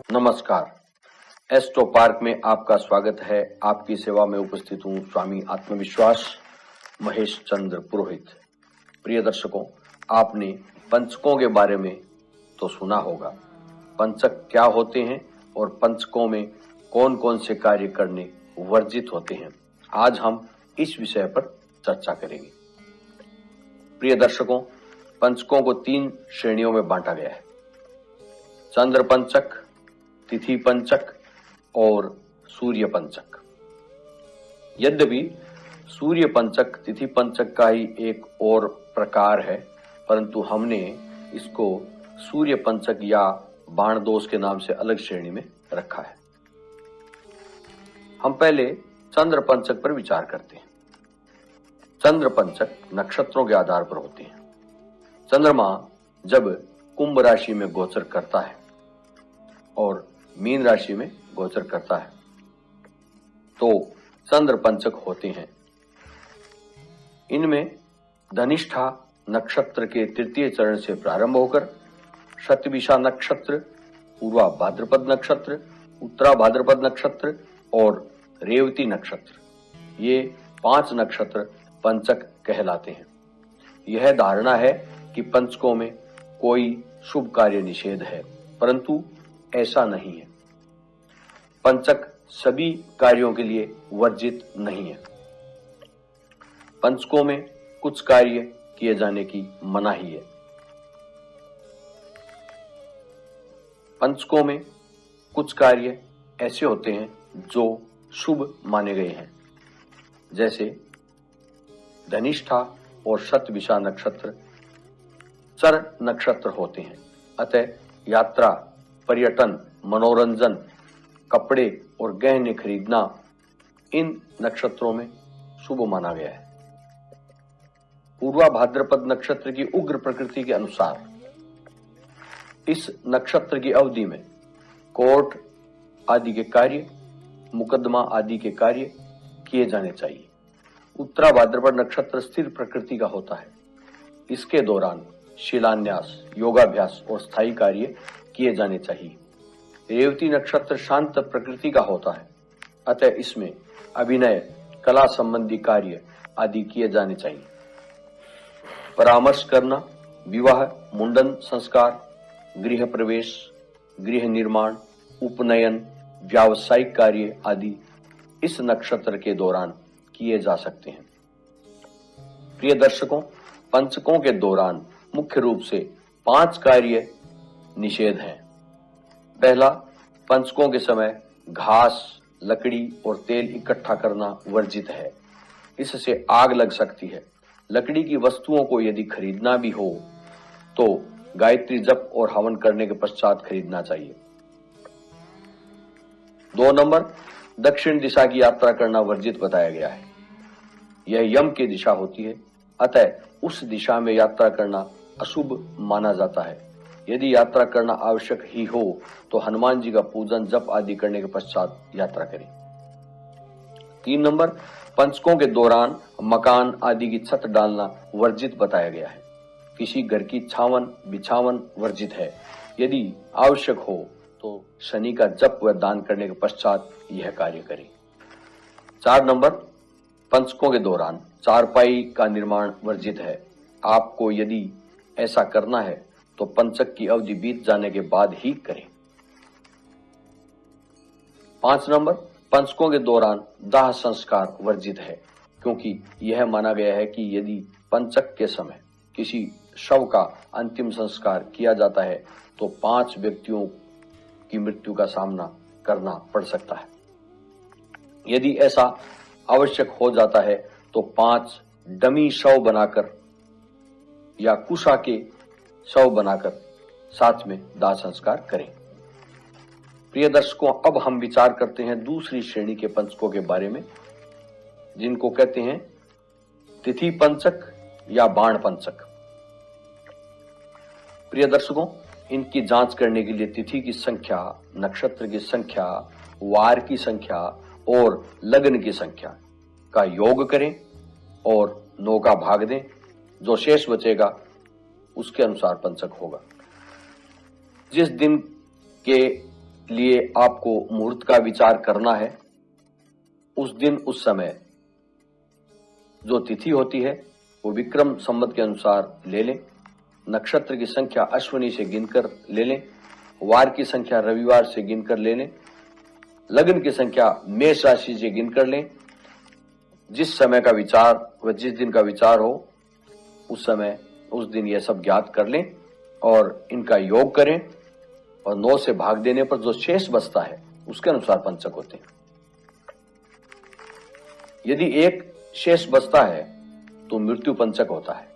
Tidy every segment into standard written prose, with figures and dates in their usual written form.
नमस्कार। Astro park में आपका स्वागत है। आपकी सेवा में उपस्थित हूँ स्वामी आत्मविश्वास महेश चंद्र पुरोहित। प्रिय दर्शकों, आपने पंचकों के बारे में तो सुना होगा। पंचक क्या होते हैं और पंचकों में कौन कौन से कार्य करने वर्जित होते हैं, आज हम इस विषय पर चर्चा करेंगे। प्रिय दर्शकों, पंचकों को 3 श्रेणियों में बांटा गया है: चंद्र पंचक, तिथि पंचक और सूर्य पंचक। यद्यपि सूर्य पंचक तिथि पंचक का ही एक और प्रकार है, परंतु हमने इसको सूर्य पंचक या बाण दोष के नाम से अलग श्रेणी में रखा है। हम पहले चंद्र पंचक पर विचार करते हैं। चंद्र पंचक नक्षत्रों के आधार पर होते हैं। चंद्रमा जब कुंभ राशि में गोचर करता है और मीन राशि में गोचर करता है तो चंद्र पंचक होते हैं। इनमें धनिष्ठा नक्षत्र के तृतीय चरण से प्रारंभ होकर शतभिषा नक्षत्र, पूर्वा भाद्रपद नक्षत्र, उत्तरा भाद्रपद नक्षत्र और रेवती नक्षत्र, ये 5 नक्षत्र पंचक कहलाते हैं। यह धारणा है कि पंचकों में कोई शुभ कार्य निषेध है, परंतु ऐसा नहीं है। पंचक सभी कार्यों के लिए वर्जित नहीं है। पंचकों में कुछ कार्य किए जाने की मनाही है। पंचकों में कुछ कार्य ऐसे होते हैं जो शुभ माने गए हैं, जैसे धनिष्ठा और शतभिषा नक्षत्र चर नक्षत्र होते हैं। अतः यात्रा, पर्यटन, मनोरंजन, कपड़े और गहने खरीदना इन नक्षत्रों में शुभ माना गया है। पूर्वा भाद्रपद नक्षत्र की उग्र प्रकृति के अनुसार इस नक्षत्र की अवधि में कोर्ट आदि के कार्य, मुकदमा आदि के कार्य किए जाने चाहिए। उत्तरा भाद्रपद नक्षत्र स्थिर प्रकृति का होता है। इसके दौरान शिलान्यास, योगाभ्यास और स्थायी कार्य किए जाने चाहिए। रेवती नक्षत्र शांत प्रकृति का होता है, अतः इसमें अभिनय, कला संबंधी कार्य आदि किए जाने चाहिए। परामर्श करना, विवाह, मुंडन संस्कार, गृह प्रवेश, गृह निर्माण, उपनयन, व्यावसायिक कार्य आदि इस नक्षत्र के दौरान किए जा सकते हैं। प्रिय दर्शकों, पंचकों के दौरान मुख्य रूप से 5 कार्य निषेध हैं। पहला, पंचकों के समय घास, लकड़ी और तेल इकट्ठा करना वर्जित है। इससे आग लग सकती है। लकड़ी की वस्तुओं को यदि खरीदना भी हो तो गायत्री जप और हवन करने के पश्चात खरीदना चाहिए। 2 नंबर, दक्षिण दिशा की यात्रा करना वर्जित बताया गया है। यह यम की दिशा होती है, अतः उस दिशा में यात्रा करना अशुभ माना जाता है। यदि यात्रा करना आवश्यक ही हो तो हनुमान जी का पूजन, जप आदि करने के पश्चात यात्रा करें। 3 नंबर, पंचकों के दौरान मकान आदि की छत डालना वर्जित बताया गया है। किसी घर की छावन बिछावन वर्जित है। यदि आवश्यक हो तो शनि का जप व दान करने के पश्चात यह कार्य करें। 4 नंबर, पंचकों के दौरान चारपाई का निर्माण वर्जित है। आपको यदि ऐसा करना है तो पंचक की अवधि बीत जाने के बाद ही करें। 5 नंबर, पंचकों के दौरान दाह संस्कार वर्जित है, क्योंकि यह माना गया है कि यदि पंचक के समय किसी शव का अंतिम संस्कार किया जाता है तो 5 व्यक्तियों की मृत्यु का सामना करना पड़ सकता है। यदि ऐसा आवश्यक हो जाता है तो 5 डमी शव बनाकर या कुशा के शव बनाकर साथ में दाह संस्कार करें। प्रिय दर्शकों, अब हम विचार करते हैं दूसरी श्रेणी के पंचकों के बारे में, जिनको कहते हैं तिथि पंचक या बाण पंचक। प्रिय दर्शकों, इनकी जांच करने के लिए तिथि की संख्या, नक्षत्र की संख्या, वार की संख्या और लग्न की संख्या का योग करें और 9 का भाग दें। जो शेष बचेगा उसके अनुसार पंचक होगा। जिस दिन के लिए आपको मुहूर्त का विचार करना है, उस दिन उस समय जो तिथि होती है वो विक्रम संवत के अनुसार ले लें। नक्षत्र की संख्या अश्विनी से गिनकर ले लें। वार की संख्या रविवार से गिनकर ले लें। लग्न की संख्या मेष राशि से गिनकर लें। जिस समय का विचार व जिस दिन का विचार हो उस समय उस दिन यह सब ज्ञात कर लें और इनका योग करें, और 9 से भाग देने पर जो शेष बचता है उसके अनुसार पंचक होते हैं। यदि एक शेष बचता है तो मृत्यु पंचक होता है,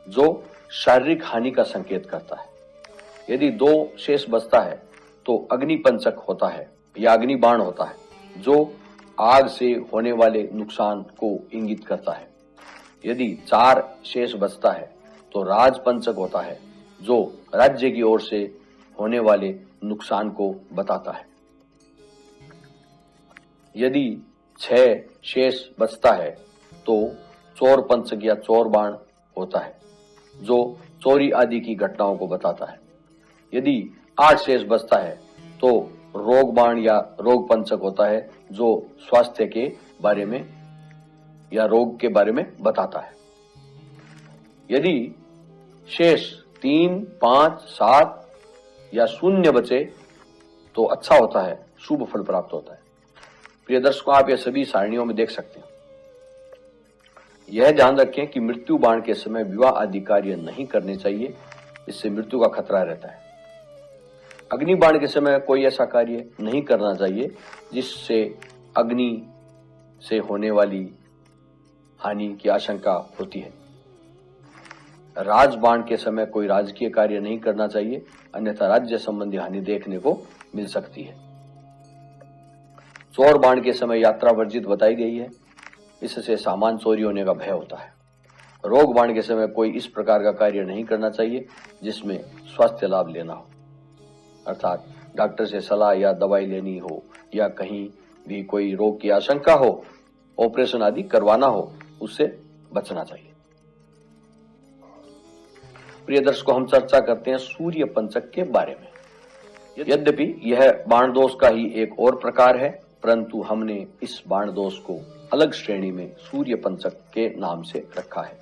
जो शारीरिक हानि का संकेत करता है। यदि 2 शेष बचता है तो अग्नि पंचक होता है या अग्नि बाण होता है, जो आग से होने वाले नुकसान को इंगित करता है। यदि 4 शेष बचता है तो राज पंचक होता है, जो राज्य की ओर से होने वाले नुकसान को बताता है। यदि 6 शेष बचता है तो चोर पंचक या चोर बाण होता है, जो चोरी आदि की घटनाओं को बताता है। यदि 8 शेष बचता है तो रोग बाण या रोग पंचक होता है, जो स्वास्थ्य के बारे में या रोग के बारे में बताता है। यदि शेष 3, 5, 7 या 0 बचे तो अच्छा होता है, शुभ फल प्राप्त होता है। प्रिय दर्शकों, आप यह सभी सारणियों में देख सकते हैं। यह ध्यान रखें कि मृत्यु बाण के समय विवाह आदि कार्य नहीं करने चाहिए, इससे मृत्यु का खतरा रहता है। अग्नि बाण के समय कोई ऐसा कार्य नहीं करना चाहिए जिससे अग्नि से होने वाली हानि की आशंका होती है। राजबाण के समय कोई राजकीय कार्य नहीं करना चाहिए, अन्यथा राज्य संबंधी हानि देखने को मिल सकती है। चोर बाण के समय यात्रा वर्जित बताई गई है, इससे सामान चोरी होने का भय होता है। रोग बाण के समय कोई इस प्रकार का कार्य नहीं करना चाहिए जिसमें स्वास्थ्य लाभ लेना हो, अर्थात डॉक्टर से सलाह या दवाई लेनी हो या कहीं भी कोई रोग की आशंका हो, ऑपरेशन आदि करवाना हो, उससे बचना चाहिए। प्रिय दर्शकों, हम चर्चा करते हैं सूर्य पंचक के बारे में। यद्यपि यह बाण दोष का ही एक और प्रकार है, परंतु हमने इस बाण दोष को अलग श्रेणी में सूर्य पंचक के नाम से रखा है।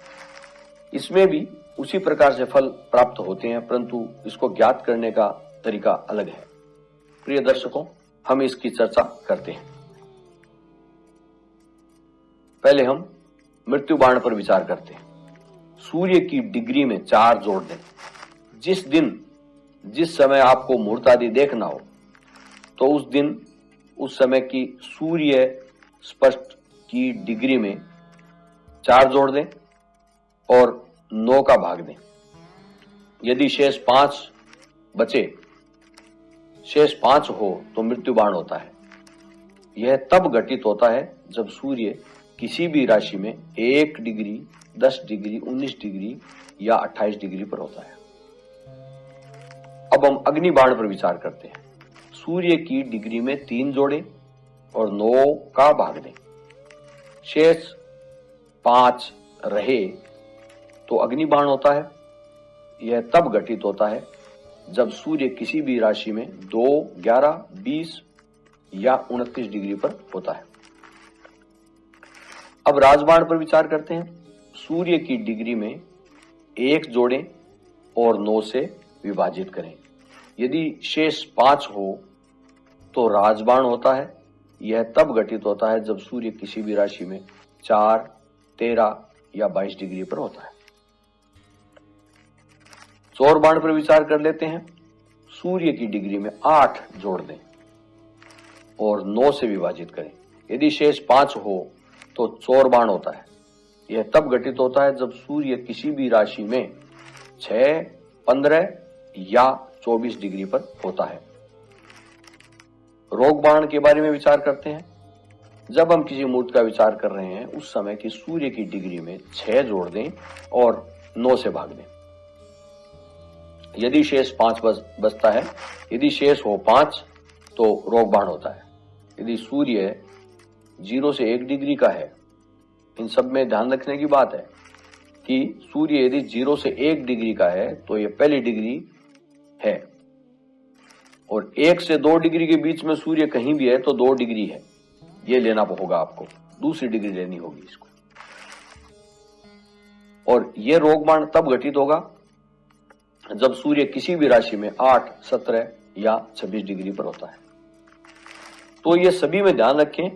इसमें भी उसी प्रकार से फल प्राप्त होते हैं, परंतु इसको ज्ञात करने का तरीका अलग है। प्रिय दर्शकों, हम इसकी चर्चा करते हैं। पहले हम मृत्यु बाण पर विचार करते हैं। सूर्य की डिग्री में 4 जोड़ दें। जिस दिन जिस समय आपको मुहूर्त आदि देखना हो तो उस दिन उस समय की सूर्य स्पष्ट की डिग्री में 4 जोड़ दें और 9 का भाग दें। यदि शेष 5 बचे, शेष 5 हो तो मृत्यु बाण होता है। यह तब घटित होता है जब सूर्य किसी भी राशि में 1 डिग्री, 10 डिग्री, 19 डिग्री या 28 डिग्री पर होता है। अब हम अग्नि बाण पर विचार करते हैं। सूर्य की डिग्री में 3 जोड़ें और 9 का भाग दें। शेष 5 रहे तो अग्नि बाण होता है। यह तब घटित होता है जब सूर्य किसी भी राशि में 2, 11, 20 या 29 डिग्री पर होता है। अब राजबाण पर विचार करते हैं। सूर्य की डिग्री में 1 जोड़ें और 9 से विभाजित करें। यदि शेष 5 हो तो राजबाण होता है। यह तब घटित होता है जब सूर्य किसी भी राशि में 4, 13 या 22 डिग्री पर होता है। चोर बाण पर विचार कर लेते हैं। सूर्य की डिग्री में 8 जोड़ दें और 9 से विभाजित करें। यदि शेष 5 हो तो चोर बाण होता है। यह तब घटित होता है जब सूर्य किसी भी राशि में 6, 15 या 24 डिग्री पर होता है। रोग बाण के बारे में विचार करते हैं। जब हम किसी मुहूर्त का विचार कर रहे हैं उस समय की सूर्य की डिग्री में 6 जोड़ दें और 9 से भाग दें। यदि शेष 5 बचता है, यदि शेष हो 5 तो रोग बाण होता है। यदि सूर्य 0 से 1 डिग्री का है, इन सब में ध्यान रखने की बात है कि सूर्य यदि 0 से 1 डिग्री का है तो यह पहली डिग्री है और 1 से 2 डिग्री के बीच में सूर्य कहीं भी है तो 2 डिग्री है, ये लेना होगा आपको, दूसरी डिग्री लेनी होगी इसको। और ये रोगबाण तब घटित होगा जब सूर्य किसी भी राशि में 8, 17 या 26 डिग्री पर होता है। तो ये सभी में ध्यान रखें,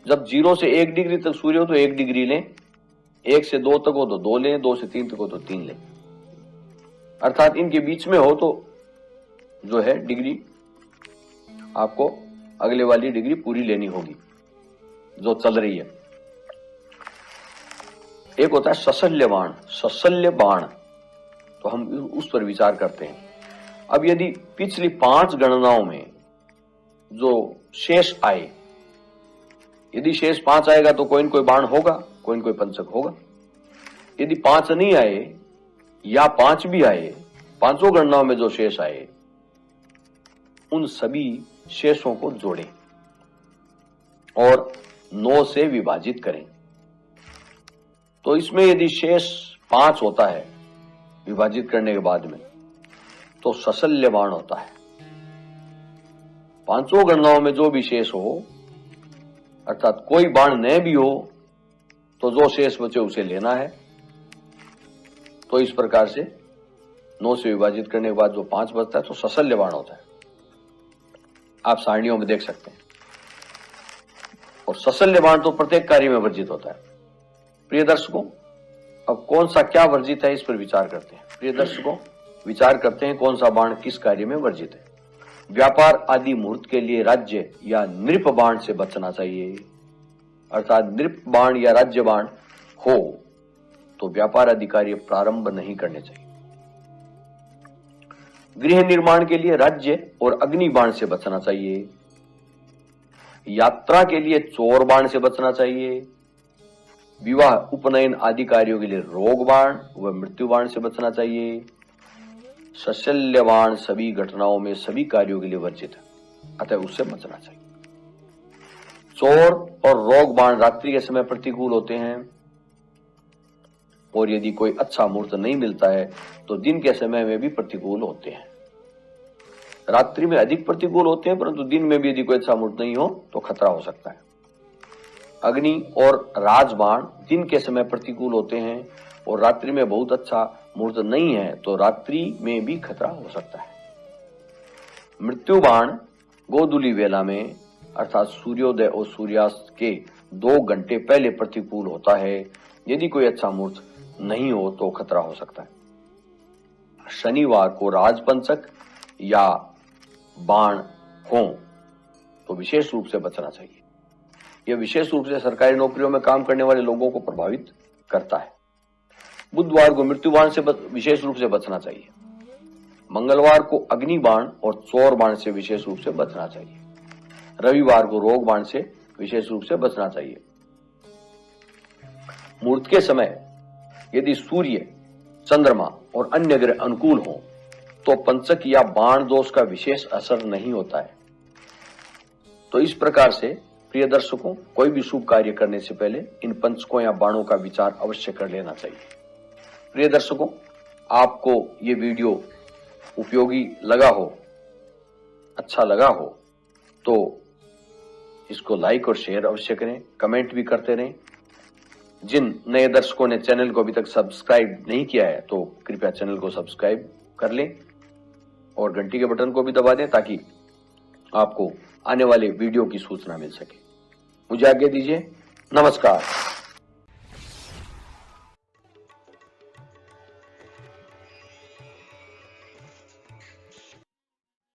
जब 0 से 1 डिग्री तक सूर्य हो तो 1 डिग्री लें, 1 से 2 तक हो तो 2 लें, 2 से 3 तक हो तो 3 लें, अर्थात इनके बीच में हो तो जो है डिग्री आपको अगले वाली डिग्री पूरी लेनी होगी जो चल रही है। एक होता है सशल्य बाण, सशल्य बाण, तो हम उस पर विचार करते हैं। अब यदि पिछली 5 गणनाओं में जो शेष आए, यदि शेष 5 आएगा तो कोई न कोई बाण होगा, कोई न कोई पंचक होगा। यदि 5 नहीं आए या 5 भी आए, 5 गणनाओं में जो शेष आए उन सभी शेषों को जोड़ें और 9 से विभाजित करें। तो इसमें यदि शेष 5 होता है विभाजित करने के बाद में तो सशल्य बाण होता है। 5 गणनाओं में जो भी शेष हो, अर्थात कोई बाण न भी हो तो जो शेष बचे उसे लेना है। तो इस प्रकार से 9 से विभाजित करने के बाद जो 5 बचता है तो सशल्य बाण होता है, आप सारणियों में देख सकते हैं। और सशल्य बाण तो प्रत्येक कार्य में वर्जित होता है। प्रिय दर्शकों, अब कौन सा क्या वर्जित है इस पर विचार करते हैं। प्रिय दर्शकों, विचार करते हैं कौन सा बाण किस कार्य में वर्जित है। व्यापार आदि मुहूर्त के लिए राज्य या नृप बाण से बचना चाहिए, अर्थात नृप बाण या राज्य बाण हो तो व्यापार आदि कार्य प्रारंभ नहीं करने चाहिए। गृह निर्माण के लिए राज्य और अग्नि बाण से बचना चाहिए। यात्रा के लिए चोर बाण से बचना चाहिए। विवाह, उपनयन आदि कार्यों के लिए रोग बाण व मृत्यु बाण से बचना चाहिए। सशल्य बाण सभी घटनाओं में सभी कार्यों के लिए वर्जित है, अतः उससे बचना चाहिए। चोर और रोग बाण रात्रि के समय प्रतिकूल होते हैं और यदि कोई अच्छा मुहूर्त नहीं मिलता है तो दिन के समय में भी प्रतिकूल होते हैं। रात्रि में अधिक प्रतिकूल होते हैं, परंतु दिन में भी यदि कोई अच्छा मुहूर्त नहीं हो तो खतरा हो सकता है। अग्नि और राजबाण दिन के समय प्रतिकूल होते हैं और रात्रि में बहुत अच्छा मुहूर्त नहीं है तो रात्रि में भी खतरा हो सकता है। मृत्यु बाण गोधूली वेला में, अर्थात सूर्योदय और सूर्यास्त के 2 घंटे पहले प्रतिकूल होता है। यदि कोई अच्छा मुहूर्त नहीं हो तो खतरा हो सकता है। शनिवार को राजपंचक या बाण हो तो विशेष रूप से बचना चाहिए। यह विशेष रूप से सरकारी नौकरियों में काम करने वाले लोगों को प्रभावित करता है। बुधवार को मृत्यु बाण से विशेष रूप से बचना चाहिए। मंगलवार को अग्नि बाण और चोर बाण से विशेष रूप से बचना चाहिए। रविवार को रोग बाण से विशेष रूप से बचना चाहिए। मुहूर्त के समय यदि सूर्य, चंद्रमा और अन्य ग्रह अनुकूल हो तो पंचक या बाण दोष का विशेष असर नहीं होता है। तो इस प्रकार से प्रिय दर्शकों, कोई भी शुभ कार्य करने से पहले इन पंचकों या बाणों का विचार अवश्य कर लेना चाहिए। प्रिय दर्शकों, आपको ये वीडियो उपयोगी लगा हो, अच्छा लगा हो तो इसको लाइक और शेयर अवश्य करें, कमेंट भी करते रहें। जिन नए दर्शकों ने चैनल को अभी तक सब्सक्राइब नहीं किया है तो कृपया चैनल को सब्सक्राइब कर लें और घंटी के बटन को भी दबा दें ताकि आपको आने वाले वीडियो की सूचना मिल सके। मुझे आज्ञा दीजिए। नमस्कार।